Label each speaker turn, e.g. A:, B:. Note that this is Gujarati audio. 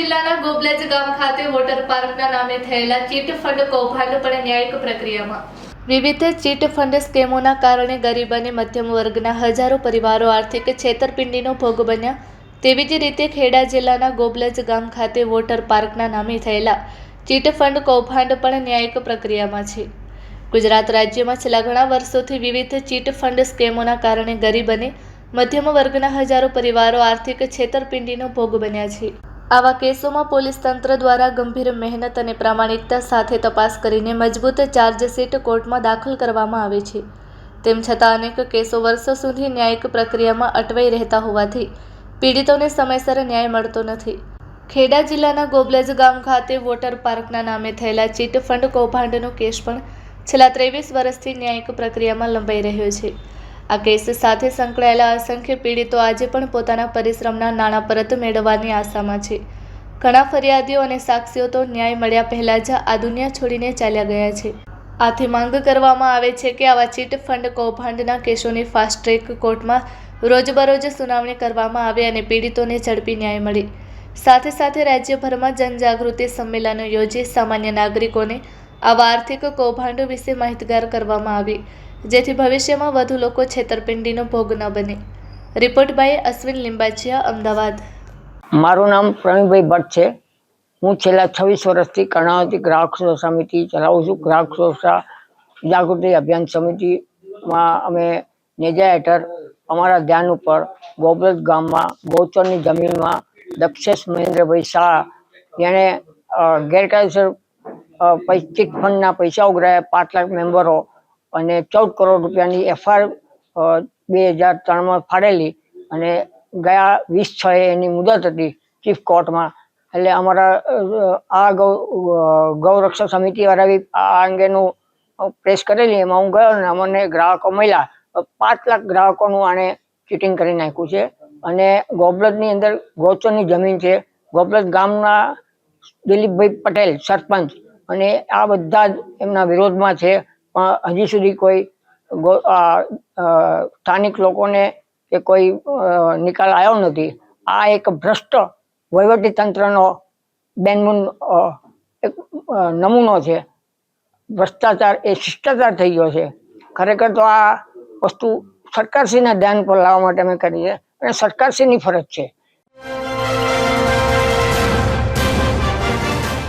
A: જિલ્લાના ગોબલેજ ગામ ખાતે વોટર પાર્કના નામે થયેલા ચીટ ફંડ કૌભાંડ પણ ન્યાયિક પ્રક્રિયામાં વિવિધ ચીટ ફંડ સ્કેમોના કારણે ગરીબ અને મધ્યમ વર્ગના હજારો પરિવારો આર્થિક છેતરપિંડીનો ભોગ બન્યા. તેવી જ રીતે ખેડા જિલ્લાના ગોબલેજ ગામ ખાતે વોટર પાર્કના નામે થયેલા ચીટ ફંડ કૌભાંડ પણ ન્યાયિક પ્રક્રિયામાં છે. ગુજરાત રાજ્યમાં છેલ્લા ઘણા વર્ષોથી વિવિધ ચીટ ફંડ સ્કેમોના કારણે ગરીબ અને મધ્યમ વર્ગના હજારો પરિવારો આર્થિક છેતરપિંડીનો ભોગ બન્યા છે. આવા કેસોમાં પોલીસ તંત્ર દ્વારા ગંભીર મહેનત અને પ્રામાણિકતા સાથે તપાસ કરીને મજબૂત ચાર્જશીટ કોર્ટમાં દાખલ કરવામાં આવે છે. તેમ છતાં અનેક કેસો વર્ષો સુધી ન્યાયિક પ્રક્રિયામાં અટવાઈ રહેતા હોવાથી પીડિતોને સમયસર ન્યાય મળતો નથી. ખેડા જિલ્લાના ગોબલેજ ગામ ખાતે વોટર પાર્કના નામે થયેલા ચીટ ફંડ કૌભાંડનો કેસ પણ છેલ્લા 23 વર્ષથી ન્યાયિક પ્રક્રિયામાં લંબાઈ રહ્યો છે. આ કેસ સાથે સંકળાયેલા અસંખ્ય પીડિતો આજે પણ પોતાના પરિશ્રમના નાણાં પરત મેળવવાની આશામાં છે. ઘણા ફરિયાદીઓ અને સાક્ષીઓ તો ન્યાય મળ્યા પહેલા જ આ દુનિયા છોડીને ચાલ્યા ગયા છે. આથી માંગ કરવામાં આવે છે કે આવા ચીટ ફંડ કૌભાંડના કેસોની ફાસ્ટ ટ્રેક કોર્ટમાં રોજબરોજ સુનાવણી કરવામાં આવે અને પીડિતોને ઝડપી ન્યાય મળે. સાથે સાથે રાજ્યભરમાં જનજાગૃતિ સંમેલનો યોજી સામાન્ય નાગરિકોને આવા આર્થિક કૌભાંડો વિશે માહિતગાર કરવામાં આવે, જેથી ભવિષ્યમાં વધુ લોકો છેતરપિંડીનો ભોગ ન બને. Report by Ashwin Limbachiya, Ahmedabad.
B: મારું નામ પ્રવીણભાઈ ભટ્ટ છે. હું છેલ્લા 26 વર્ષથી કર્ણાવતી ગ્રાહક સુરક્ષા સમિતિ ચલાવું છું. ગ્રાહક સુરક્ષા જાગૃતિ અભિયાન સમિતિમાં અમે નેજા હેઠળ અમારા ધ્યાન ઉપર ગોબલેજ ગામમાં ગૌચરની જમીનમાં દક્ષેશ મહેન્દ્રભાઈ શાહ, જેણે ગેરકાયદેસર ચીટ ફંડના પૈસા ઉઘરાયા 5 લાખ મેમ્બરો અને 14 કરોડ રૂપિયાની FIR 2003માં ફાડેલી અને ગયા 20/6 એની મુદત હતી ચીફ કોર્ટમાં. એટલે અમારા આ ગૌરક્ષા સમિતિ વાળા આ અંગેનું પ્રેસ કરેલી, એમાં હું ગયો અને અમને ગ્રાહકો મળ્યા. 5 લાખ ગ્રાહકોનું આણે ચીટિંગ કરી નાખ્યું છે. અને ગોબલેજની અંદર ગૌચરની જમીન છે. ગોબલેજ ગામના દિલીપભાઈ પટેલ સરપંચ અને આ બધા જ એમના વિરોધમાં છે. પણ હજી સુધી કોઈ સ્થાનિક લોકોને કે કોઈ નિકાલ આવ્યો નથી. આ એક ભ્રષ્ટ વહીવટી તંત્રનો બેનમૂન એક નમૂનો છે. ભ્રષ્ટાચાર એ શિષ્ટાચાર થઈ ગયો છે. ખરેખર તો આ વસ્તુ સરકારશ્રીના ધ્યાન પર લાવવા માટે અમે કરી છે અને સરકારશ્રીની ફરજ છે